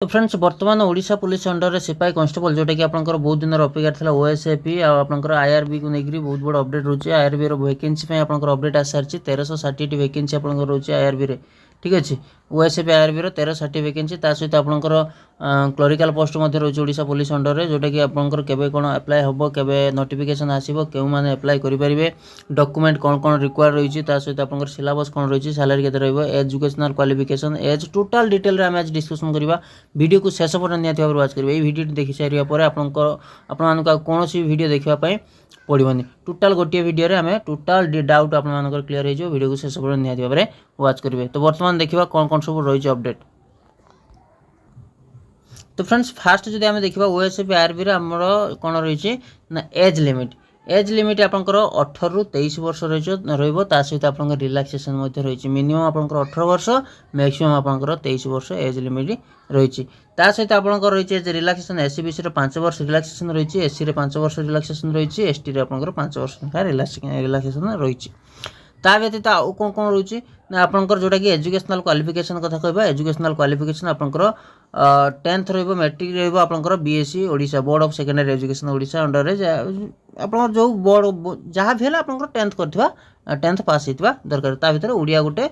तो फ्रेंड्स बर्तमान Odisha police under रे सिपाही कांस्टेबल जोटा कि आपनकर बहुत दिन अपेक्षा था ओएसएपी आपनकर आईआरबी को लेकर बहुत बड़ अपडेट रोचे आईआरबी रो वैकेंसी पे आपनकर अपडेट आ सारची 1360 वैकेंसी आपनकर रोचे आईआरबी रे ठीक अच्छे ओएसएपी आईआरबी रो 1360 वैकेंसी ता सहित आपनकर क्लरिकल पोस्ट मध्ये रोचे ओडिशा पुलिस अंडर रे जोटा कि आपनकर केबे कोन अप्लाई हबो केबे नोटिफिकेशन आसीबो केउ माने अप्लाई करि परिबे डॉक्यूमेंट कोन कोन रिक्वायर रहिछि ता सहित आपनकर सिलेबस कोन रहिछि सैलरी केते रहबो educational qualification age total detail रे हम आज डिस्कशन करबा वीडियो को शेष पर्यंत निहाती भाव वाच करेंगे। वीडियो देखि सारिया पर आपण कौन वीडियो देखापी पड़ोनी टोटाल गोटे वीडियो आम टोटाल डाउट आपर क्लीयर हो वीडियो को शेष पर्यंत निहाती भाव वाच करेंगे। तो बर्तमान देखा कौन कौन सब रही अपडेट। तो फ्रेंड्स फास्ट जब आम देखा ओएसएपी आईआरबी आमर कौन रही ना एज लिमिट आपंकर 18 रु 23 वर्ष रहा सहित आप रिलैक्सेशन रही मिनिमम आपंकर 18 वर्ष मैक्सिमम आपंकर 23 वर्ष एज लिमिट रही सहित आपंकर रही एज रिलैक्सेशन एससी बीसी 5 वर्ष रिलैक्सेशन रही एससी रे 5 वर्ष रिलैक्सेशन रही एसटी रे आपंकर 5 वर्ष रिलैक्सेशन रही ता व्यतीत आउ कौन कौन रही ना आपंकर जोटा कि एजुकेशनल क्वालिफिकेशन कथा कहबा एजुकेशनल क्वालिफिकेशन आपंकर 10th रहिबो मैट्रिक रहिबो आपंकर BSc Odisha board of secondary education Odisha under रे आपंकर जो बोर्ड जहाँ भी है आपंकर 10th करथिबा 10th पास होइतबा दरकार ता भीतर ओडिया गोटे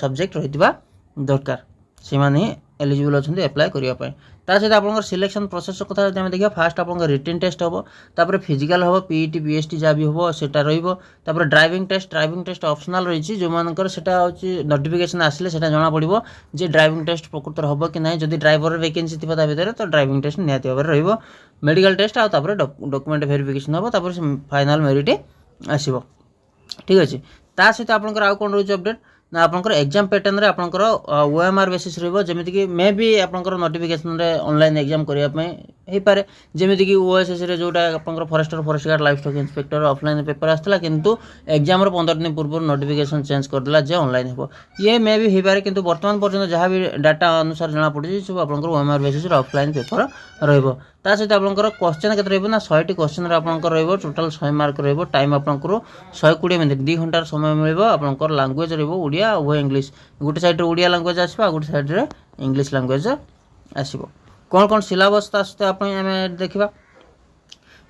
सब्जेक्ट रहितबा दरकार से माने एलिजिबल अच्छा एप्लाय करने सहित आप सिलेक्शन प्रोसेस कथा देखा फास्ट आप रिटन टेस्ट हम तापर फिजिकल हम पीईटी बीएसटी जहाँ भी हम सेटा रहा ड्राइविंग टेस्ट ऑप्शनल रही जो मानकर सेटा होची नोटिफिकेशन आसिले सेटा जना पड़ो जे ड्राइविंग टेस्ट प्रकृत हम कि ना जदि ड्राइवर वैकेंसी थी भितर तो ड्राइविंग टेस्ट निहाती भाव में मेडिकल टेस्ट आउे डॉक्यूमेंट वेरिफिकेशन हम तापर फाइनल मेरिट आसो ठीक अच्छे ता सहित आपंकर आउ कौन रही अपडेट ना आपंकर एग्जाम पैटर्न रे आपंकर ओएमआर बेसिस रहबो जेमिति कि मे भी आपंकर नोटिफिकेशन रे ऑनलाइन एग्जाम करिया पय हे पारे जेमिति कि ओएसएस रे जोटा आपंकर forest guard livestock inspector offline paper आस्तला किंतु एग्जाम रो 15 दिन पूर्व नोटिफिकेशन चेंज कर देला जे ऑनलाइन हेबो ये मे भी हे पारे किंतु वर्तमान पर्यंत जहाँ भी डाटा अनुसार जना पड़ि सब आपंकर ओएमआर बेसिस रे ऑफलाइन पेपर रहबो ता सहित आपंकर क्वेश्चन केते रहबो ना 100 टी क्वेश्चन रे आपंकर रहबो टोटल 100 मार्क रहबो टाइम आपंकर 120 मिनिट 2 घंटा समय मिलबो आपंकर लैंग्वेज रहबो ओडिया व इंग्लिश गोटे साइड रे ओडिया लैंग्वेज आसीबो गोटे साइड रे इंग्लिश लैंग्वेज आसीबो कौन कौन सिलेबस ता सहित आपण देखिबा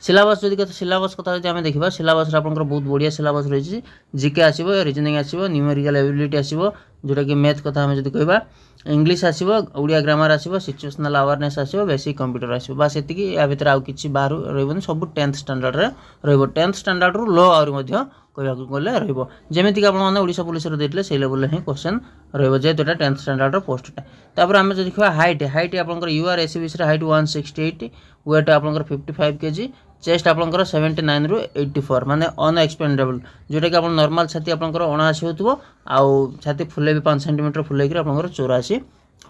सिलेबस जदि कथा सिलेबस कथा जदि आमे देखिबा सिलेबस रे आपनकर बहुत बढ़िया सिलेबस रही जीके आसीबो रीजनिंग आसीबो न्यूमेरिकल एबिलिटी आसीबो जोटा कि मैथ कथा आमे जदि कहबा इंग्लिश आसीबो ओडिया ग्रामर आसीबो सिचुएशनल अवेयरनेस आसीबो बेसिक कंप्यूटर आसीबो बस एतिकी या भीतर आउ किछि बाहर रहबोनी सब 10th स्टैंडर्ड रे रहबो 10th स्टैंडर्ड रो लो आउरी मध्य कहबा गले रहबो जेमिति कि आपण माने ओडिशा पुलिस रे देतले सेही लेवल रे क्वेश्चन रहबो जे तोटा 10th स्टैंडर्ड रो पोस्टटा तापर आमे जदि देखबा हाइट आपनकर यूआर एसबीसी रे हाइट 168 वेट आपनकर 55 केजी चेस्ट आपनकर 79 रु 84 माने अनएक्सपेंडेबल जोटा कि आपण नॉर्मल छाती आपनकर 79 होतबो आउ छाती फुले भी 5 सेंटीमीटर फुले कि आपनकर 84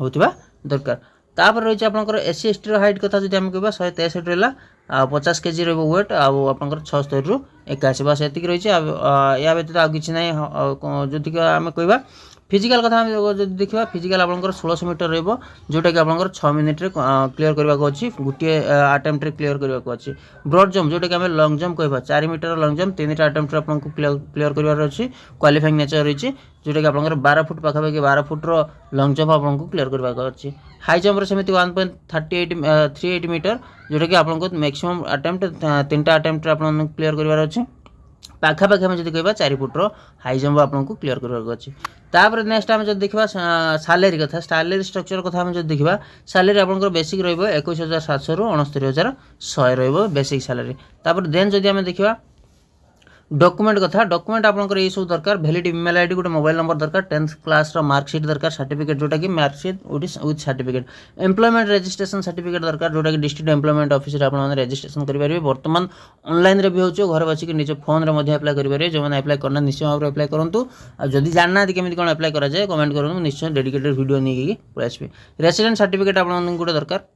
होतबा दरकार तापर रही आपनकर एससी एसटी रो हाइट कथा जदि हम कहबा 163 रहला आ 50 केजी रो वेट आ आपनकर 76 रु 81 बस एतिक रही या व्यतीत आ किछि नै जदि हम कहबा फिजिकल कथा जब देखा फिजिकल आपंकर 1600 मीटर रहिबो जोटा कि आपंकर 6 मिनिट रे क्लियर करबा को अछि गुटिए अटेम्प्ट रे क्लियर करबा को अछि ब्रॉड जंप जोटा कि हम लॉन्ग जंप कहबा 4 मीटर लॉन्ग जंप 3टा अटेम्प्ट रे आपंकर क्लियर करबार अछि क्वालिफाइंग नेचर रही जोटा कि आपंकर 12 फुट पाखा पाखि 12 फुट रो लॉन्ग जंप आपंकर क्लियर करबा को अछि हाई जंप रे समिति 1.38 मीटर जोटा कि आपंकर मैक्सिमम अटेम्प्ट 3टा अटेम्प्ट रे आपन क्लियर करबार अछि पाखापाखि आम जब कह 4 फुट हाई जंप आपको क्लीयर करवाक अच्छे तापर नेक्स्ट आम जब देखा सालेरी कथा सालेरी स्ट्रक्चर कथा आम जब देखा सालेरी आप बेसिक रु 21,700 रु 69,100 रही बेसिक सालेरी तापर देन जब आम देखा डॉक्यूमेंट कथा डॉक्यूमेंट आपंकर ये सब दरकार वैलिड ईमेल आईडी गोटे मोबाइल नंबर दरकार 10th क्लास मार्कशीट दरकार सर्टिफिकेट जोटा कि marksheet with certificate employment registration certificate दरकार जोटा कि डिस्ट्रिक्ट एम्प्लॉयमेंट ऑफिस रे आपन रजिस्ट्रेशन करि परिबे वर्तमान ऑनलाइन रे भी होचो घर बछि कि निज फोन रे मध्ये अप्लाई करि परिबे जो माने अप्लाई करना निश्चय भाव अप्लाई करंतु आ जदि जानना केमिति कोन अप्लाई करा जाय कमेंट करंतु निश्चय डेडिकेटेड वीडियो नेकी पळासबे रेसिडेंट सर्टिफिकेट आपन गोटे दरकार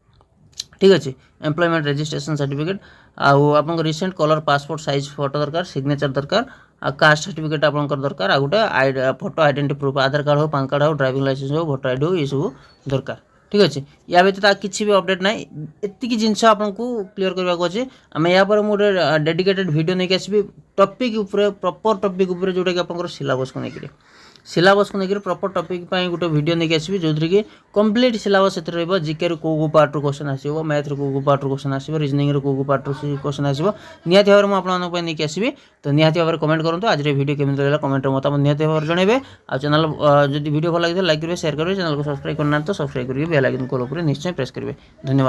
ठीक अच्छे एम्प्लॉयमेंट रजिस्ट्रेशन सर्टिफिकेट आउ आप recent colour passport size photo दरकार सिग्नेचर दरकार आ कास्ट सर्टिफिकेट आपंकर दरकार आ गोटे फोटो आइडेंटिटी प्रूफ आधार कार्ड हो पैन कार्ड हो ड्राइविंग लाइसेंस हो भोटर आईडी हो ये सब दरकार ठीक अच्छे या व्यतीत किसी भी अपडेट ना एतिक जिनस आपको क्लीयर करने को अच्छे आम या मुझे डेडिकेटेड वीडियो नहीं आसबि टॉपिक प्रॉपर टॉपिक जोटा कि आप सिलेबस को लेकर सिलेबस को लेकर प्रॉपर टॉपिक पे गोटे वीडियो नहीं आसबि जो कि कंप्लीट सिलेबस से रहिबो जीके रो को पार्ट रो क्वेश्चन आसीबो मैथ रो को पार्ट रो क्वेश्चन आसीबो रीजनिंग रो को पार्ट रो क्वेश्चन आसीबो निहाती भाବରେ ମୁଁ ଆପଣଙ୍କ ପାଇଁ ନେଇକି ଆସିବି तो निहाती भाବରେ कमेंट करंतु आज रे वीडियो केमिति रहला कमेंट रे मतामत निहाती भाବରେ जणेबे आ चैनल जदि वीडियो भल लागितो लाइक करिवे शेयर करिवे चैनल को सब्सक्राइब करना तो सब्सक्राइब करिवे बेल आइकन को ऊपर निश्चय प्रेस करिवे धन्यवाद।